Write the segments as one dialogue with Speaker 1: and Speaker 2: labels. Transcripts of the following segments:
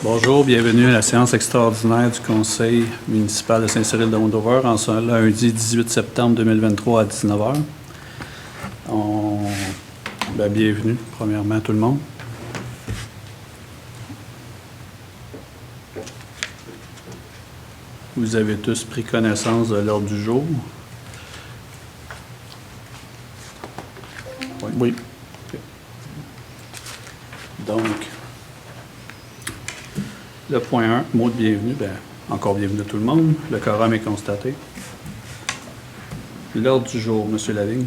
Speaker 1: Bonjour, bienvenue à la séance extraordinaire du Conseil municipal de Saint-Cyril-de-Wendover en ce lundi 18 septembre 2023 à 19h. Bienvenue, premièrement, à tout le monde. Vous avez tous pris connaissance de l'ordre du jour. Oui. Okay. Donc, le point 1, mot de bienvenue, encore bienvenue à tout le monde. Le quorum est constaté. L'ordre du jour, M. Lavigne.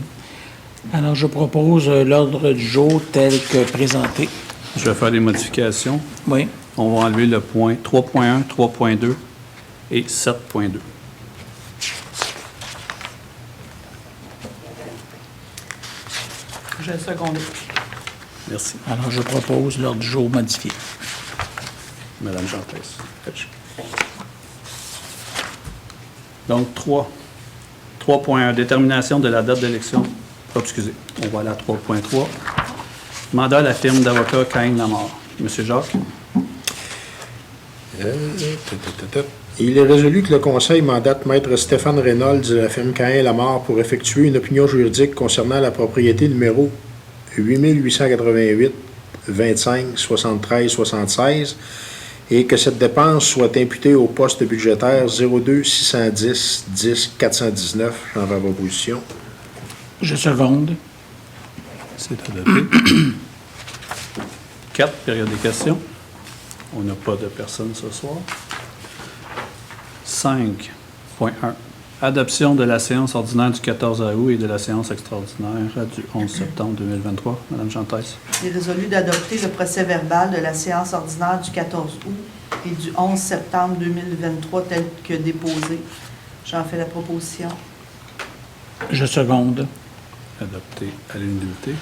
Speaker 2: Alors, je propose l'ordre du jour tel que présenté.
Speaker 1: Je vais faire des modifications.
Speaker 2: Oui.
Speaker 1: On va enlever le point 3.1, 3.2 et 7.2.
Speaker 3: Je le secondé.
Speaker 1: Merci.
Speaker 2: Alors, je propose l'ordre du jour modifié.
Speaker 1: Madame Gentès. Donc, 3.1, détermination de la date d'élection. Oh, excusez, on va aller à 3.3. Mandat à la firme d'avocats Cain-Lamar. Monsieur Jacques.
Speaker 4: Il est résolu que le Conseil mandate Maître Stéphane Reynolds de la firme Cain-Lamar pour effectuer une opinion juridique concernant la propriété numéro 8888 25 73 76 et que cette dépense soit imputée au poste budgétaire 02 610 10 419. J'en vais à proposition.
Speaker 2: Je seconde.
Speaker 1: C'est adopté. 4, période des questions. On n'a pas de personnes ce soir. 5.1. Adoption de la séance ordinaire du 14 août et de la séance extraordinaire du 11 septembre 2023. Madame Gentès.
Speaker 3: Il est résolu d'adopter le procès-verbal de la séance ordinaire du 14 août et du 11 septembre 2023 tel que déposé. J'en fais la proposition.
Speaker 2: Je seconde.
Speaker 1: Adopté à l'unanimité.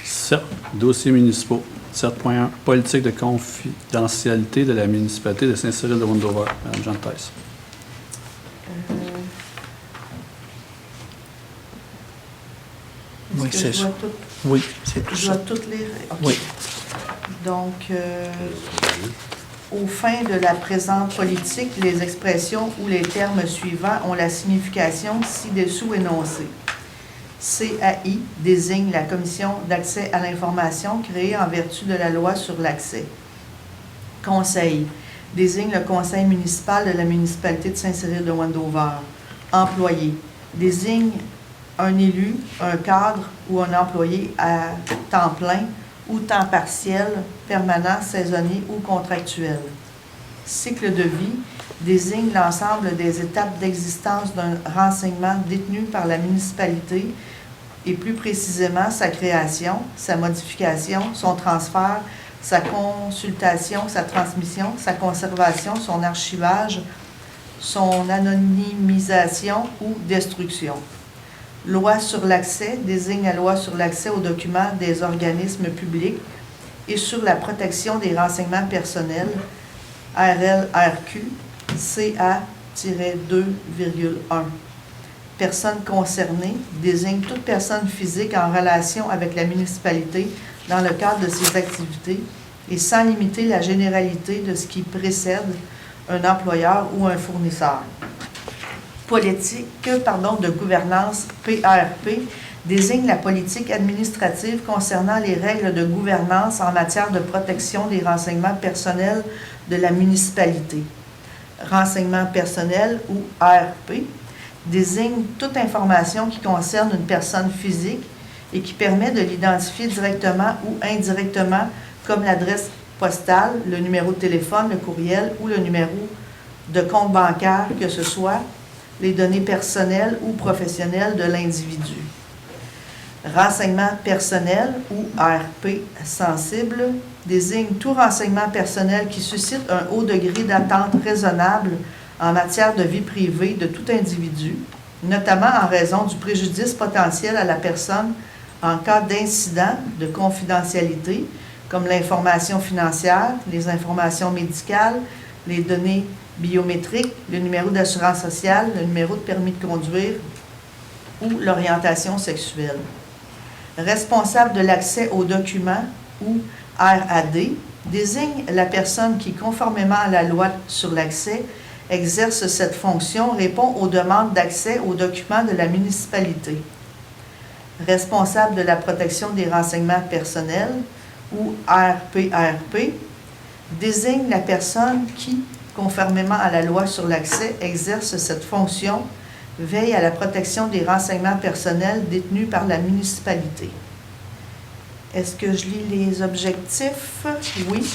Speaker 1: 7. Dossiers municipaux. 7.1. Politique de confidentialité de la municipalité de Saint-Cyril-de-Wendover. Madame Gentès.
Speaker 2: Oui, c'est ça.
Speaker 3: Tout,
Speaker 2: Oui, c'est tout
Speaker 3: je
Speaker 2: ça.
Speaker 3: dois toutes lire? OK.
Speaker 2: Oui.
Speaker 3: Donc, aux fins de la présente politique, les expressions ou les termes suivants ont la signification ci-dessous énoncée. CAI désigne la Commission d'accès à l'information créée en vertu de la loi sur l'accès. Conseil désigne le conseil municipal de la municipalité de Saint-Cyril-de-Wendover. Employé désigne un élu, un cadre ou un employé à temps plein ou temps partiel, permanent, saisonnier ou contractuel. Cycle de vie désigne l'ensemble des étapes d'existence d'un renseignement détenu par la municipalité et plus précisément sa création, sa modification, son transfert, sa consultation, sa transmission, sa conservation, son archivage, son anonymisation ou destruction. Loi sur l'accès désigne la loi sur l'accès aux documents des organismes publics et sur la protection des renseignements personnels, RLRQ, CA-2,1. Personne concernée désigne toute personne physique en relation avec la municipalité dans le cadre de ses activités et sans limiter la généralité de ce qui précède un employeur ou un fournisseur. Politique de gouvernance, PRP, désigne la politique administrative concernant les règles de gouvernance en matière de protection des renseignements personnels de la municipalité. Renseignements personnels ou RP désigne toute information qui concerne une personne physique et qui permet de l'identifier directement ou indirectement comme l'adresse postale, le numéro de téléphone, le courriel ou le numéro de compte bancaire, que ce soit les données personnelles ou professionnelles de l'individu. Renseignement personnel ou RP sensible désigne tout renseignement personnel qui suscite un haut degré d'attente raisonnable en matière de vie privée de tout individu, notamment en raison du préjudice potentiel à la personne en cas d'incident de confidentialité, comme l'information financière, les informations médicales, les données biométriques, le numéro d'assurance sociale, le numéro de permis de conduire ou l'orientation sexuelle. Responsable de l'accès aux documents ou RAD désigne la personne qui, conformément à la loi sur l'accès, exerce cette fonction, répond aux demandes d'accès aux documents de la municipalité. Responsable de la protection des renseignements personnels ou RPRP désigne la personne qui, conformément à la loi sur l'accès, exerce cette fonction, veille à la protection des renseignements personnels détenus par la municipalité. Est-ce que je lis les objectifs? Oui.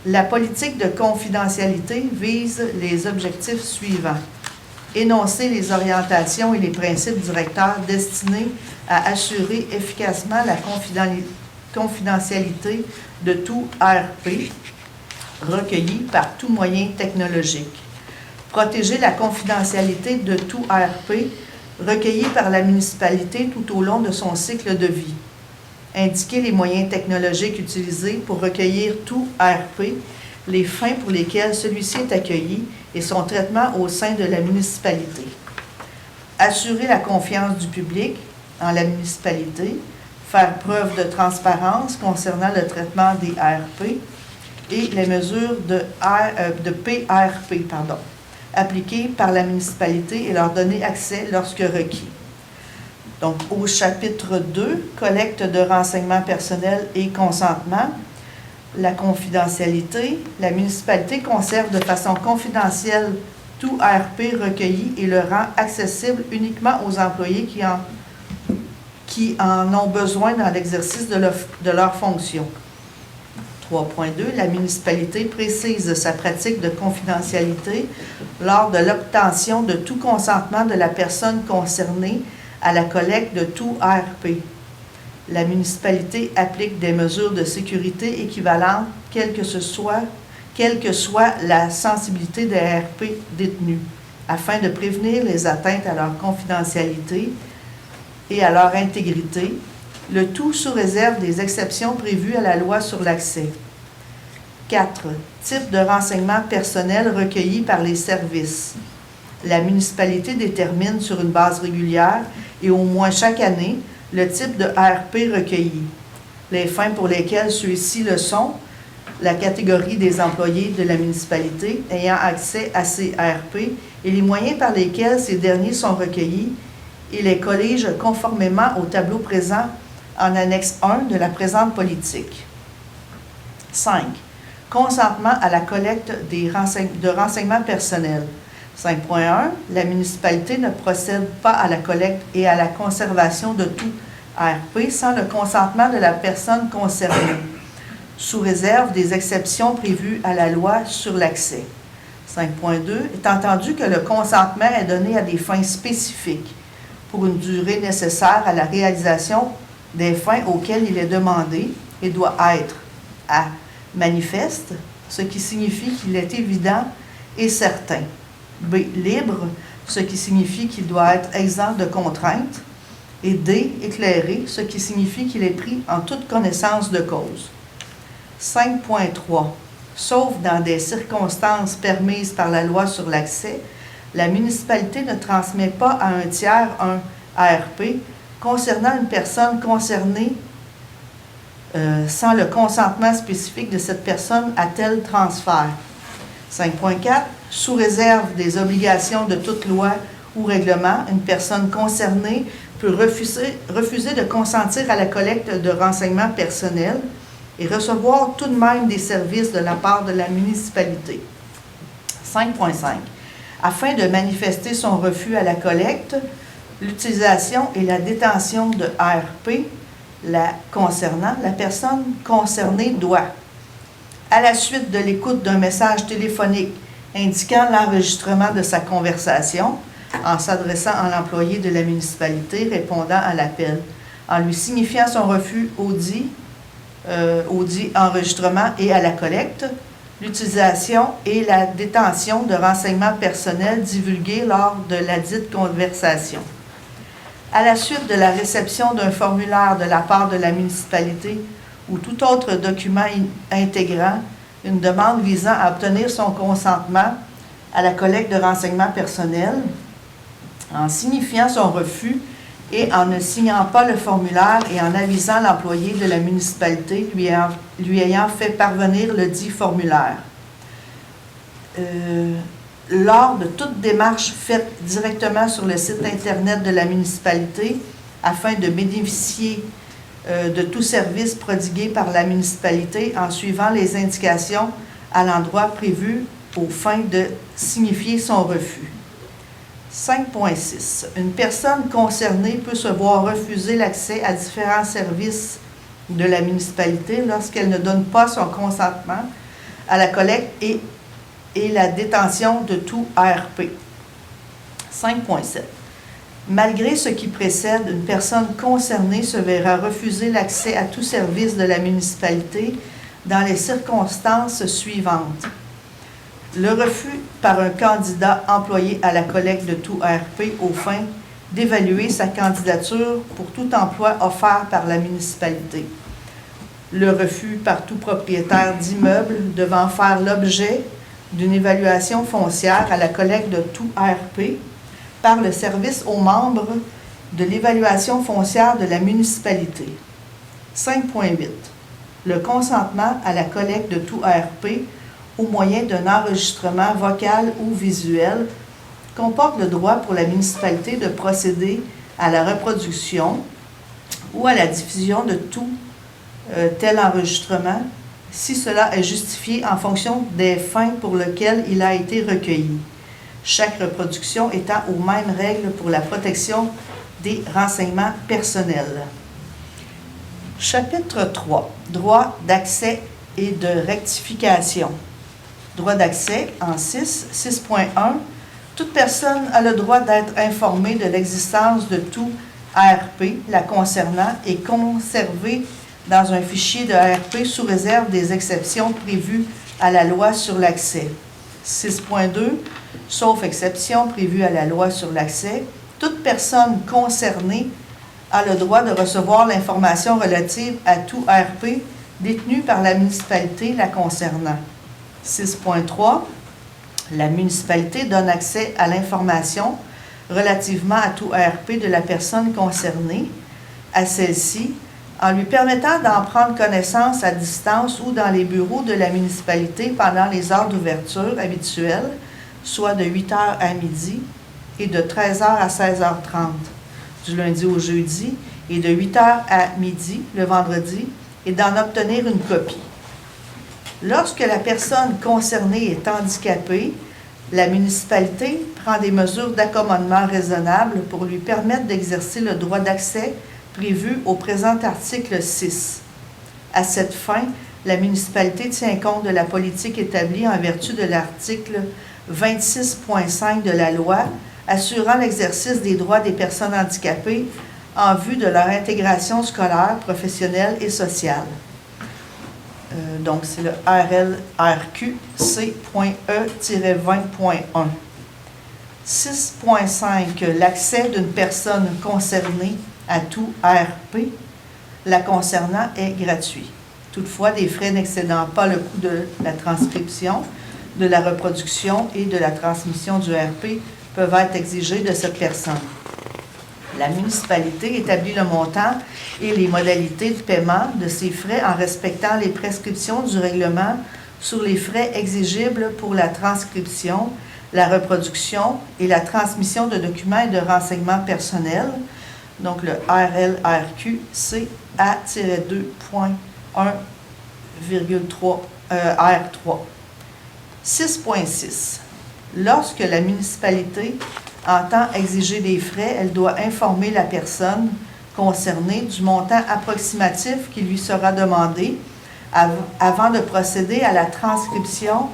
Speaker 3: La politique de confidentialité vise les objectifs suivants. Énoncer les orientations et les principes directeurs destinés à assurer efficacement la confidentialité de tout RP recueilli par tout moyen technologique. Protéger la confidentialité de tout RP recueilli par la municipalité tout au long de son cycle de vie. Indiquer les moyens technologiques utilisés pour recueillir tout RP, les fins pour lesquelles celui-ci est accueilli et son traitement au sein de la municipalité. Assurer la confiance du public en la municipalité, faire preuve de transparence concernant le traitement des RP et les mesures de PRP, appliquées par la municipalité et leur donner accès lorsque requis. Donc, au chapitre 2, collecte de renseignements personnels et consentement, la confidentialité, la municipalité conserve de façon confidentielle tout RP recueilli et le rend accessible uniquement aux employés qui en ont besoin dans l'exercice de leur fonction. 3.2. La municipalité précise sa pratique de confidentialité lors de l'obtention de tout consentement de la personne concernée à la collecte de tout RP. La municipalité applique des mesures de sécurité équivalentes, quelle que soit la sensibilité des RP détenus, afin de prévenir les atteintes à leur confidentialité et à leur intégrité, le tout sous réserve des exceptions prévues à la loi sur l'accès. 4. Type de renseignements personnels recueillis par les services. La municipalité détermine sur une base régulière et au moins chaque année le type de RP recueilli, les fins pour lesquelles ceux-ci le sont, la catégorie des employés de la municipalité ayant accès à ces RP et les moyens par lesquels ces derniers sont recueillis et les collige conformément au tableau présent en annexe 1 de la présente politique. 5. Consentement à la collecte de renseignements personnels. 5.1. La municipalité ne procède pas à la collecte et à la conservation de tout RP sans le consentement de la personne concernée, sous réserve des exceptions prévues à la loi sur l'accès. 5.2. Est entendu que le consentement est donné à des fins spécifiques, pour une durée nécessaire à la réalisation des fins auxquelles il est demandé et doit être A. Manifeste, ce qui signifie qu'il est évident et certain. B. Libre, ce qui signifie qu'il doit être exempt de contraintes. Et D. Éclairé, ce qui signifie qu'il est pris en toute connaissance de cause. 5.3. Sauf dans des circonstances permises par la loi sur l'accès, la municipalité ne transmet pas à un tiers un ARP concernant une personne concernée sans le consentement spécifique de cette personne à tel transfert. 5.4. Sous réserve des obligations de toute loi ou règlement, une personne concernée peut refuser de consentir à la collecte de renseignements personnels et recevoir tout de même des services de la part de la municipalité. 5.5. Afin de manifester son refus à la collecte, l'utilisation et la détention de RP concernant, la personne concernée doit, à la suite de l'écoute d'un message téléphonique indiquant l'enregistrement de sa conversation, en s'adressant à l'employé de la municipalité répondant à l'appel, en lui signifiant son refus au dit enregistrement et à la collecte, l'utilisation et la détention de renseignements personnels divulgués lors de la dite conversation. À la suite de la réception d'un formulaire de la part de la municipalité ou tout autre document intégrant une demande visant à obtenir son consentement à la collecte de renseignements personnels, en signifiant son refus et en ne signant pas le formulaire et en avisant l'employé de la municipalité lui ayant fait parvenir le dit formulaire. Lors de toute démarche faite directement sur le site Internet de la municipalité afin de bénéficier de tout service prodigué par la municipalité en suivant les indications à l'endroit prévu aux fins de signifier son refus. 5.6. Une personne concernée peut se voir refuser l'accès à différents services de la municipalité lorsqu'elle ne donne pas son consentement à la collecte et la détention de tout ARP. 5.7. Malgré ce qui précède, une personne concernée se verra refuser l'accès à tout service de la municipalité dans les circonstances suivantes. Le refus par un candidat employé à la collecte de tout ARP aux fins d'évaluer sa candidature pour tout emploi offert par la municipalité. Le refus par tout propriétaire d'immeuble devant faire l'objet d'une évaluation foncière à la collecte de tout ARP par le service aux membres de l'évaluation foncière de la municipalité. 5.8. Le consentement à la collecte de tout ARP au moyen d'un enregistrement vocal ou visuel comporte le droit pour la municipalité de procéder à la reproduction ou à la diffusion de tout tel enregistrement si cela est justifié en fonction des fins pour lesquelles il a été recueilli. Chaque reproduction étant aux mêmes règles pour la protection des renseignements personnels. Chapitre 3. Droit d'accès et de rectification. Droit d'accès en 6.1. Toute personne a le droit d'être informée de l'existence de tout ARP la concernant et conservé dans un fichier de ARP sous réserve des exceptions prévues à la loi sur l'accès. 6.2. Sauf exception prévue à la loi sur l'accès, toute personne concernée a le droit de recevoir l'information relative à tout ARP détenu par la municipalité la concernant. 6.3. La municipalité donne accès à l'information relativement à tout ARP de la personne concernée, à celle-ci, en lui permettant d'en prendre connaissance à distance ou dans les bureaux de la municipalité pendant les heures d'ouverture habituelles, soit de 8h à midi et de 13h à 16h30 du lundi au jeudi et de 8h à midi le vendredi et d'en obtenir une copie. Lorsque la personne concernée est handicapée, la municipalité prend des mesures d'accommodement raisonnables pour lui permettre d'exercer le droit d'accès prévu au présent article 6. À cette fin, la municipalité tient compte de la politique établie en vertu de l'article 26.5 de la loi, assurant l'exercice des droits des personnes handicapées en vue de leur intégration scolaire, professionnelle et sociale. Donc, c'est le RLRQ C.E-20.1. 6.5. L'accès d'une personne concernée à tout ARP la concernant est gratuit. Toutefois, des frais n'excédant pas le coût de la transcription, de la reproduction et de la transmission du ARP peuvent être exigés de cette personne. La municipalité établit le montant et les modalités de paiement de ces frais en respectant les prescriptions du règlement sur les frais exigibles pour la transcription, la reproduction et la transmission de documents et de renseignements personnels, donc le RLRQ CA-2.1,3 R3. 6.6. Lorsque la municipalité entend exiger des frais, elle doit informer la personne concernée du montant approximatif qui lui sera demandé avant de procéder à la transcription,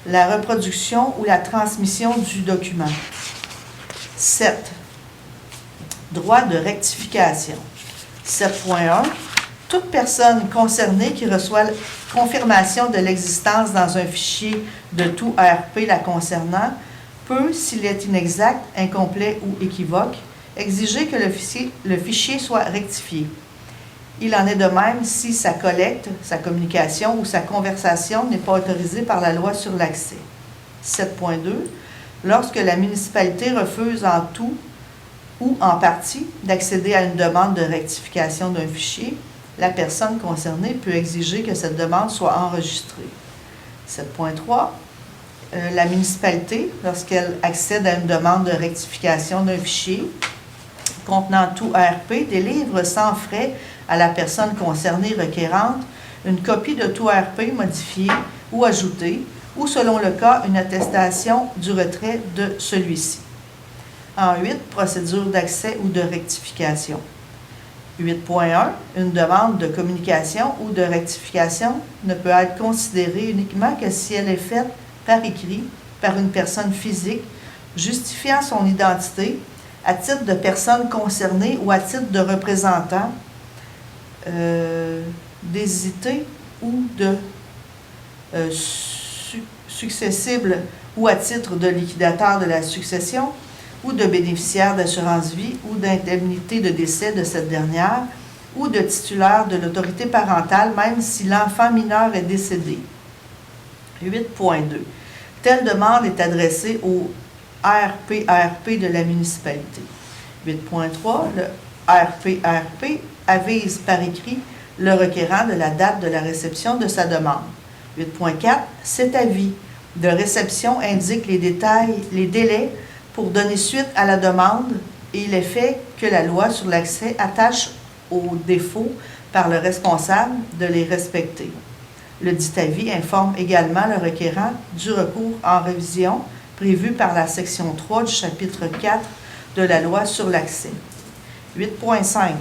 Speaker 3: la reproduction ou la transmission du document. 7. Droit de rectification. 7.1. Toute personne concernée qui reçoit confirmation de l'existence dans un fichier de tout ARP la concernant peut, s'il est inexact, incomplet ou équivoque, exiger que le fichier soit rectifié. Il en est de même si sa collecte, sa communication ou sa conversation n'est pas autorisée par la loi sur l'accès. 7.2. Lorsque la municipalité refuse en tout ou en partie d'accéder à une demande de rectification d'un fichier, la personne concernée peut exiger que cette demande soit enregistrée. 7.3. La municipalité, lorsqu'elle accède à une demande de rectification d'un fichier contenant tout ARP, délivre sans frais à la personne concernée requérante une copie de tout ARP modifié ou ajouté, ou selon le cas, une attestation du retrait de celui-ci. En 8, procédure d'accès ou de rectification. 8.1, une demande de communication ou de rectification ne peut être considérée uniquement que si elle est faite par écrit par une personne physique justifiant son identité à titre de personne concernée ou à titre de représentant d'hésité ou de successible ou à titre de liquidateur de la succession ou de bénéficiaire d'assurance vie ou d'indemnité de décès de cette dernière ou de titulaire de l'autorité parentale, même si l'enfant mineur est décédé. 8.2. Telle demande est adressée au ARP de la municipalité. 8.3. Le ARP avise par écrit le requérant de la date de la réception de sa demande. 8.4. Cet avis de réception indique les délais pour donner suite à la demande et l'effet que la loi sur l'accès attache aux défauts par le responsable de les respecter. Le dit avis informe également le requérant du recours en révision prévu par la section 3 du chapitre 4 de la loi sur l'accès. 8.5.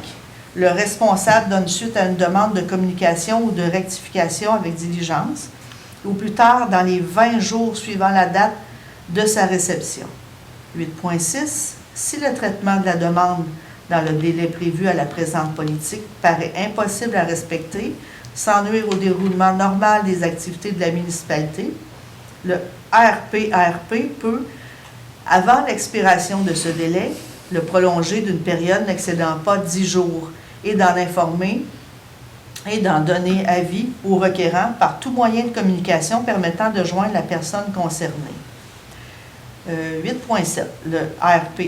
Speaker 3: Le responsable donne suite à une demande de communication ou de rectification avec diligence, ou plus tard dans les 20 jours suivant la date de sa réception. 8.6. Si le traitement de la demande dans le délai prévu à la présente politique paraît impossible à respecter, sans nuire au déroulement normal des activités de la municipalité, le ARP peut, avant l'expiration de ce délai, le prolonger d'une période n'excédant pas 10 jours et d'en informer et d'en donner avis au requérant par tout moyen de communication permettant de joindre la personne concernée. 8.7. Le ARP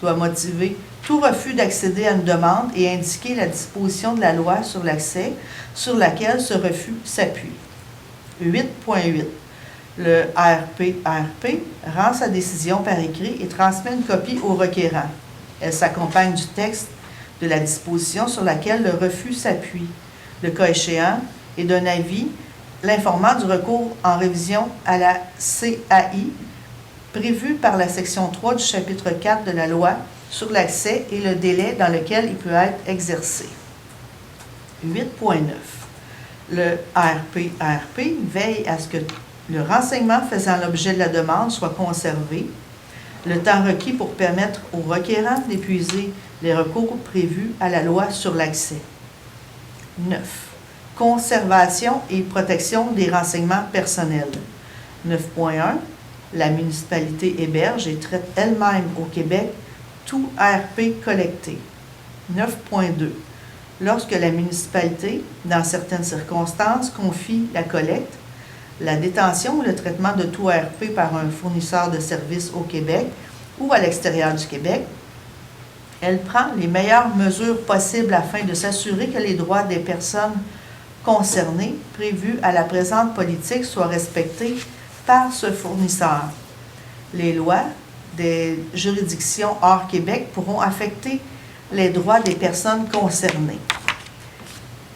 Speaker 3: doit motiver tout refus d'accéder à une demande et indiquer la disposition de la loi sur l'accès sur laquelle ce refus s'appuie. 8.8. Le ARP rend sa décision par écrit et transmet une copie au requérant. Elle s'accompagne du texte de la disposition sur laquelle le refus s'appuie, le cas échéant, et d'un avis l'informant du recours en révision à la CAI prévu par la section 3 du chapitre 4 de la loi sur l'accès et le délai dans lequel il peut être exercé. 8.9. Le ARP veille à ce que le renseignement faisant l'objet de la demande soit conservé, le temps requis pour permettre au requérant d'épuiser les recours prévus à la loi sur l'accès. 9. Conservation et protection des renseignements personnels. 9.1. La municipalité héberge et traite elle-même au Québec tout ARP collecté. 9.2. Lorsque la municipalité, dans certaines circonstances, confie la collecte, la détention ou le traitement de tout ARP par un fournisseur de services au Québec ou à l'extérieur du Québec, elle prend les meilleures mesures possibles afin de s'assurer que les droits des personnes concernées prévus à la présente politique soient respectés par ce fournisseur. Les lois des juridictions hors Québec pourront affecter les droits des personnes concernées.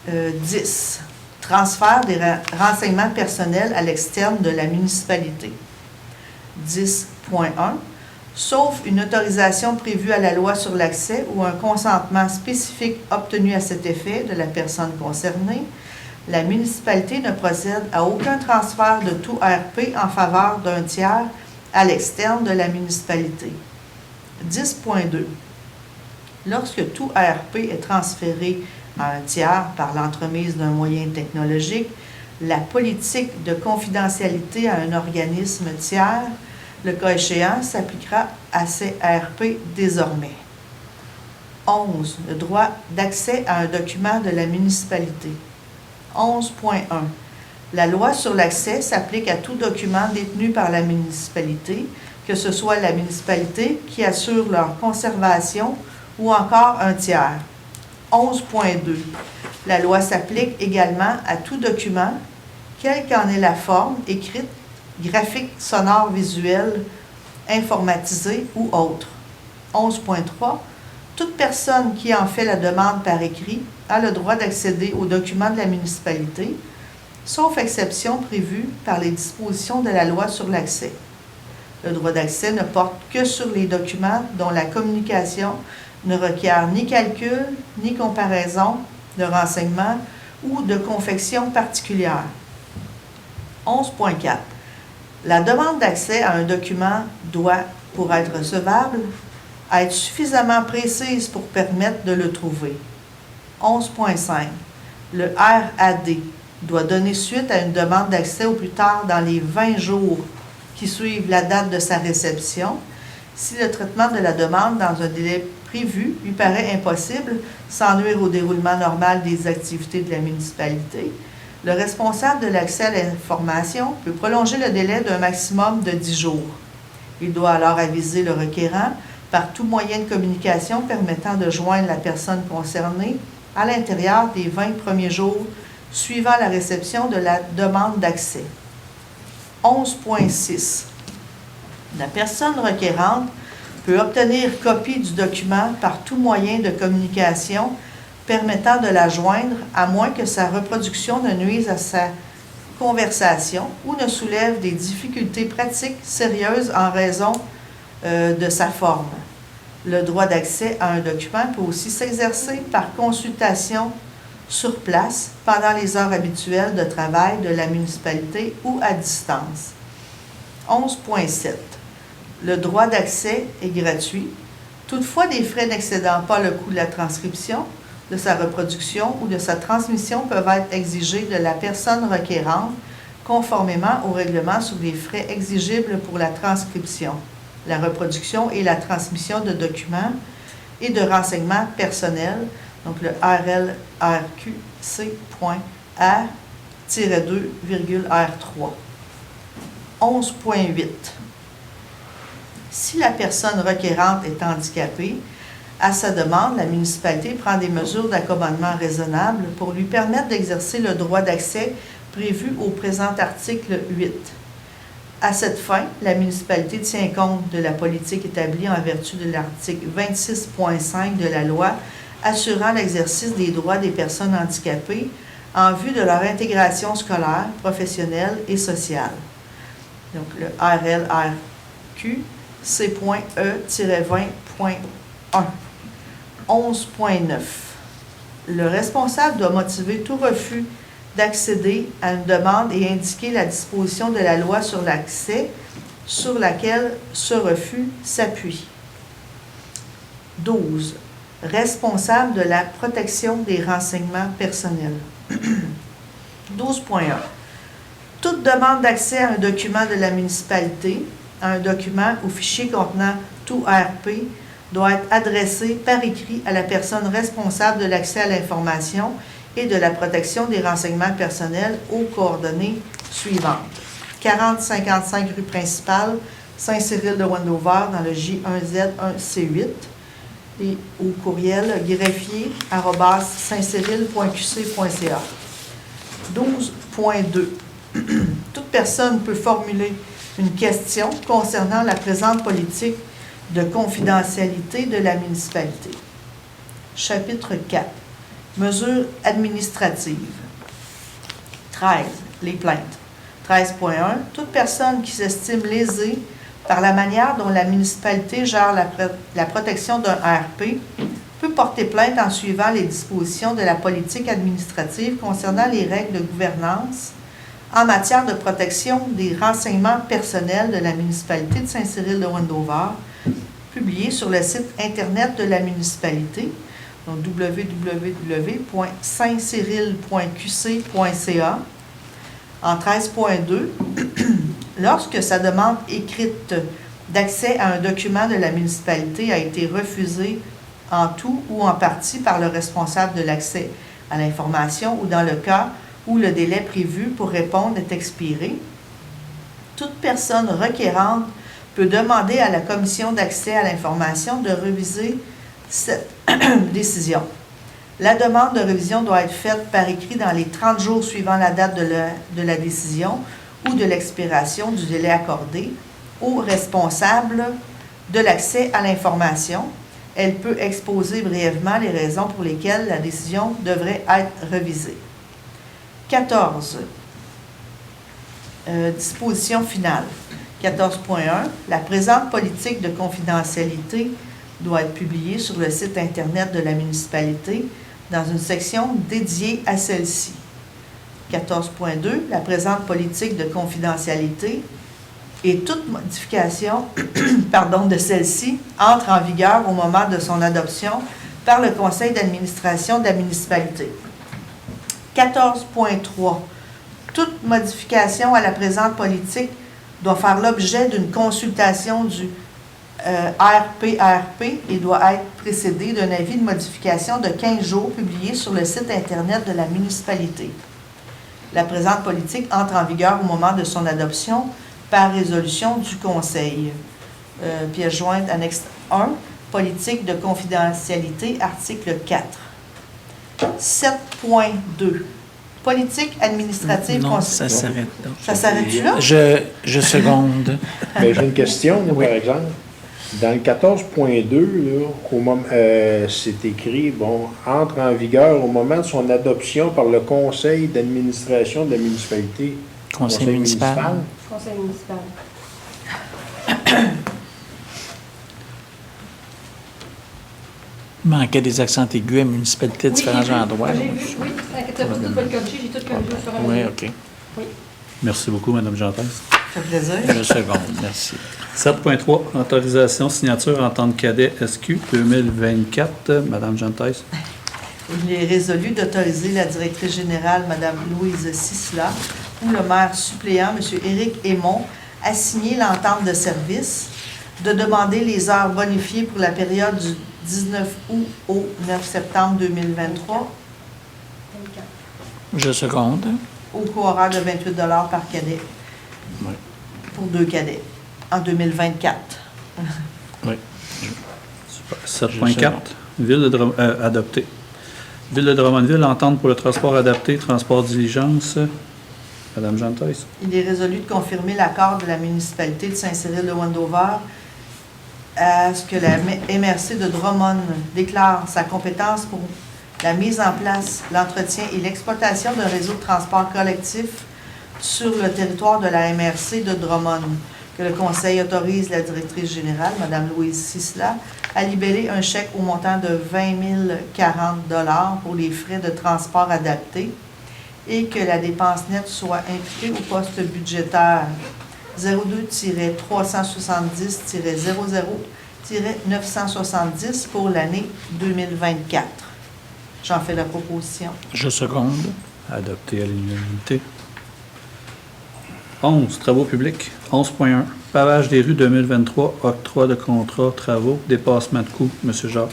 Speaker 3: 10. Transfert des renseignements personnels à l'externe de la municipalité. 10.1. Sauf une autorisation prévue à la loi sur l'accès ou un consentement spécifique obtenu à cet effet de la personne concernée, la municipalité ne procède à aucun transfert de tout ARP en faveur d'un tiers à l'externe de la municipalité. 10.2. Lorsque tout ARP est transféré à un tiers par l'entremise d'un moyen technologique, la politique de confidentialité à un organisme tiers, le cas échéant, s'appliquera à ces ARP désormais. 11. Le droit d'accès à un document de la municipalité. 11.1. La loi sur l'accès s'applique à tout document détenu par la municipalité, que ce soit la municipalité qui assure leur conservation ou encore un tiers. 11.2. La loi s'applique également à tout document, quelle qu'en est la forme, écrite, graphique, sonore, visuel, informatisé ou autre. 11.3. Toute personne qui en fait la demande par écrit a le droit d'accéder aux documents de la municipalité, sauf exception prévue par les dispositions de la loi sur l'accès. Le droit d'accès ne porte que sur les documents dont la communication ne requiert ni calcul, ni comparaison de renseignements ou de confection particulière. 11.4. La demande d'accès à un document doit, pour être recevable, être suffisamment précise pour permettre de le trouver. 11.5. Le RAD doit donner suite à une demande d'accès au plus tard dans les 20 jours qui suivent la date de sa réception, si le traitement de la demande dans un délai prévu lui paraît impossible, sans nuire au déroulement normal des activités de la municipalité. Le responsable de l'accès à l'information peut prolonger le délai d'un maximum de 10 jours. Il doit alors aviser le requérant par tout moyen de communication permettant de joindre la personne concernée à l'intérieur des 20 premiers jours suivant la réception de la demande d'accès. 11.6. La personne requérante peut obtenir copie du document par tout moyen de communication permettant de la joindre, à moins que sa reproduction ne nuise à sa conversation ou ne soulève des difficultés pratiques sérieuses en raison de sa forme. Le droit d'accès à un document peut aussi s'exercer par consultation sur place pendant les heures habituelles de travail de la municipalité ou à distance. 11.7. Le droit d'accès est gratuit. Toutefois, des frais n'excédant pas le coût de la transcription, de sa reproduction ou de sa transmission peuvent être exigés de la personne requérante conformément au règlement sur les frais exigibles pour la transcription, la reproduction et la transmission de documents et de renseignements personnels, donc le RLRQC.A-2,R3. 11.8. Si la personne requérante est handicapée, à sa demande, la municipalité prend des mesures d'accommodement raisonnables pour lui permettre d'exercer le droit d'accès prévu au présent article 8. À cette fin, la municipalité tient compte de la politique établie en vertu de l'article 26.5 de la loi assurant l'exercice des droits des personnes handicapées en vue de leur intégration scolaire, professionnelle et sociale. Donc, le RLRQ, C.E-20.1. 11.9. Le responsable doit motiver tout refus d'accéder à une demande et indiquer la disposition de la loi sur l'accès sur laquelle ce refus s'appuie. 12. Responsable de la protection des renseignements personnels. 12.1. Toute demande d'accès à un document de la municipalité, à un document ou fichier contenant tout RP, doit être adressée par écrit à la personne responsable de l'accès à l'information et de la protection des renseignements personnels aux coordonnées suivantes. 4055 rue principale, Saint-Cyril de Wendover, dans le J1Z1C8, et au courriel greffier@saintcyril.qc.ca. 12.2. Toute personne peut formuler une question concernant la présente politique de confidentialité de la municipalité. Chapitre 4. Mesures administratives. 13. Les plaintes. 13.1. Toute personne qui s'estime lésée par la manière dont la municipalité gère la protection d'un RP peut porter plainte en suivant les dispositions de la politique administrative concernant les règles de gouvernance en matière de protection des renseignements personnels de la municipalité de Saint-Cyril de Wendover, publié sur le site Internet de la municipalité, donc www.saintcyril.qc.ca. En 13.2, lorsque sa demande écrite d'accès à un document de la municipalité a été refusée en tout ou en partie par le responsable de l'accès à l'information ou dans le cas où le délai prévu pour répondre est expiré, toute personne requérante peut demander à la Commission d'accès à l'information de réviser cette décision. La demande de révision doit être faite par écrit dans les 30 jours suivant la date de la décision ou de l'expiration du délai accordé au responsable de l'accès à l'information. Elle peut exposer brièvement les raisons pour lesquelles la décision devrait être révisée. 14. Disposition finale. 14.1. La présente politique de confidentialité doit être publiée sur le site Internet de la municipalité dans une section dédiée à celle-ci. 14.2. La présente politique de confidentialité et toute modification de celle-ci entre en vigueur au moment de son adoption par le conseil d'administration de la municipalité. 14.3. Toute modification à la présente politique doit faire l'objet d'une consultation du RPRP et doit être précédée d'un avis de modification de 15 jours publié sur le site Internet de la municipalité. La présente politique entre en vigueur au moment de son adoption par résolution du Conseil. Pièce jointe, annexe 1, politique de confidentialité, article 4. 7.2. Politique administrative
Speaker 2: Non,
Speaker 3: constitutionnelle.
Speaker 2: ça s'arrête là.
Speaker 3: Ça s'arrête-tu là?
Speaker 2: Je seconde.
Speaker 4: Ben, j'ai une question, moi, par exemple. Dans le 14.2, c'est écrit, bon, entre en vigueur au moment de son adoption par le conseil d'administration de la municipalité.
Speaker 2: Conseil municipal.
Speaker 5: Conseil municipal.
Speaker 2: Il manquait des accents aigus à municipalité à différents endroits.
Speaker 5: J'ai vu, oui. T'inquiète pas, tout pas le corriger, j'ai tout corrigé au fur et à
Speaker 2: Oui,
Speaker 5: mesure.
Speaker 2: OK.
Speaker 5: Oui.
Speaker 1: Merci beaucoup, Mme Gentès.
Speaker 3: Ça fait plaisir.
Speaker 2: Je seconde, merci.
Speaker 1: 7.3, autorisation signature entente cadet SQ 2024. Mme Gentès.
Speaker 3: Il est résolu d'autoriser la directrice générale, Mme Louise Sisla, ou le maire suppléant, M. Éric Aymon, à signer l'entente de service, de demander les heures bonifiées pour la période du 19 août au 9 septembre 2023
Speaker 2: Je seconde.
Speaker 3: au coût horaire de 28 $ par cadet
Speaker 2: Oui.
Speaker 3: pour 2 cadets en 2024.
Speaker 2: Oui.
Speaker 1: Super. 7.4, adopté. Ville de Drummondville, entente pour le transport adapté, transport diligence. Mme Gentès.
Speaker 3: Il est résolu de confirmer l'accord de la municipalité de Saint-Cyril-de-Wendover à ce que la MRC de Drummond déclare sa compétence pour la mise en place, l'entretien et l'exploitation d'un réseau de transport collectif sur le territoire de la MRC de Drummond, que le Conseil autorise la directrice générale, Mme Louise Sisla, à libérer un chèque au montant de 20 040 $ pour les frais de transport adaptés et que la dépense nette soit imputée au poste budgétaire 02-370-00-970 pour l'année 2024. J'en fais la proposition.
Speaker 2: Je seconde.
Speaker 1: Adopté à l'unanimité. 11, travaux publics. 11.1, pavage des rues 2023, octroi de contrat, travaux, dépassement de coûts. M. Jacques.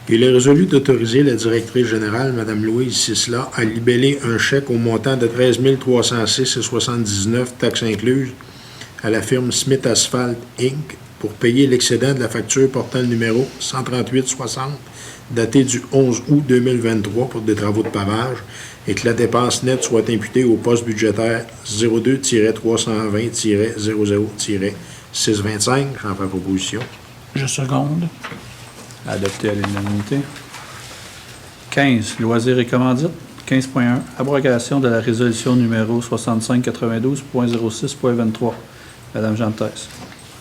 Speaker 4: Il est résolu d'autoriser la directrice générale, Mme Louise Sisla, à libeller un chèque au montant de 13 306,79 $, taxes incluses, à la firme Smith Asphalt Inc. pour payer l'excédent de la facture portant le numéro 13860, daté du 11 août 2023 pour des travaux de pavage, et que la dépense nette soit imputée au poste budgétaire 02-320-00-625. J'en fais proposition.
Speaker 2: Je seconde.
Speaker 1: Adopté à l'unanimité. 15, loisirs et commandites. 15.1, abrogation de la résolution numéro 6592.06.23. Mme Gentès.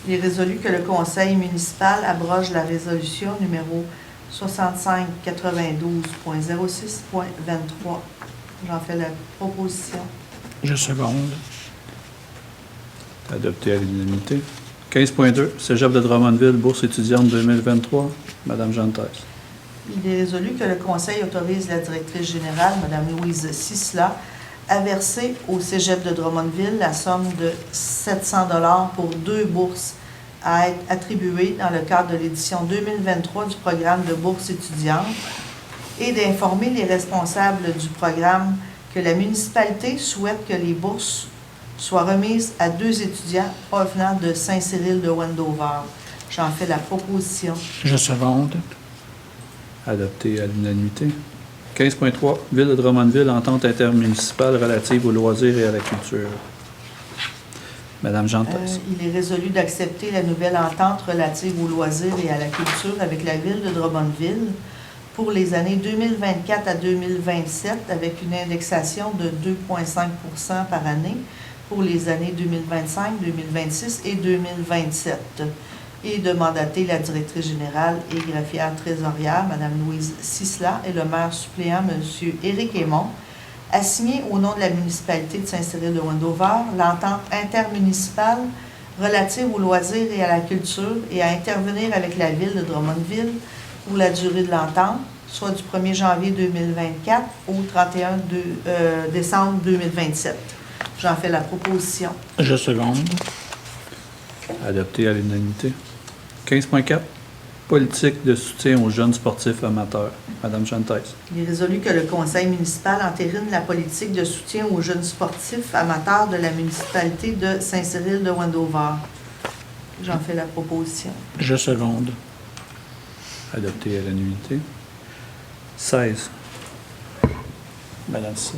Speaker 3: Il est résolu que le conseil municipal abroge la résolution numéro 6592.06.23. J'en fais la proposition.
Speaker 2: Je seconde.
Speaker 1: Adopté à l'unanimité. 15.2, Cégep de Drummondville, bourse étudiante 2023. Mme Gentès.
Speaker 3: Il est résolu que le conseil autorise la directrice générale, Mme Louise Sisla, à verser au Cégep de Drummondville la somme de 700 $ pour 2 bourses à être attribuées dans le cadre de l'édition 2023 du programme de bourse étudiante et d'informer les responsables du programme que la municipalité souhaite que les bourses soit remise à 2 étudiants provenant de Saint-Cyril de Wendover. J'en fais la proposition.
Speaker 2: Je seconde.
Speaker 1: Adopté à l'unanimité. 15.3. Ville de Drummondville, entente intermunicipale relative aux loisirs et à la culture. Madame Jean-Tess.
Speaker 3: Il est résolu d'accepter la nouvelle entente relative aux loisirs et à la culture avec la Ville de Drummondville pour les années 2024 à 2027 avec une indexation de 2,5 % par année pour les années 2025, 2026 et 2027. Et de mandater la directrice générale et greffière trésorière, Mme Louise Sisla, et le maire suppléant, M. Éric Aymon, à signer au nom de la municipalité de Saint-Cyril-de-Wendover l'entente intermunicipale relative aux loisirs et à la culture et à intervenir avec la Ville de Drummondville pour la durée de l'entente, soit du 1er janvier 2024 au 31 décembre 2027. J'en fais la proposition.
Speaker 2: Je seconde.
Speaker 1: Adopté à l'unanimité. 15.4. Politique de soutien aux jeunes sportifs amateurs. Madame Jean-Tess.
Speaker 3: Il est résolu que le conseil municipal entérine la politique de soutien aux jeunes sportifs amateurs de la municipalité de Saint-Cyril-de-Wendover. J'en fais la proposition.
Speaker 2: Je seconde.
Speaker 1: Adopté à l'unanimité. 16. Madame Sisson.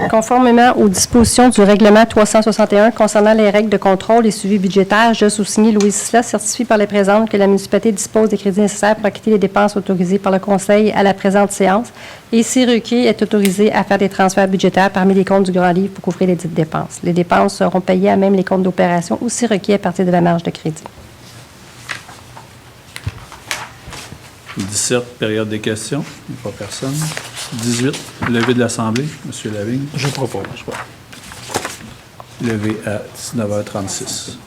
Speaker 5: Conformément aux dispositions du règlement 361 concernant les règles de contrôle et suivi budgétaire, je sous-signe Louise Sisla, certifie par les présentes que la municipalité dispose des crédits nécessaires pour acquitter les dépenses autorisées par le Conseil à la présente séance et, si requis, est autorisée à faire des transferts budgétaires parmi les comptes du Grand Livre pour couvrir les dites dépenses. Les dépenses seront payées à même les comptes d'opération ou, si requis, à partir de la marge de crédit.
Speaker 1: 17. Période des questions. Il n'y a pas personne. 18. Levée de l'Assemblée. Monsieur Lavigne.
Speaker 2: Je propose.
Speaker 1: Levé à 19h36.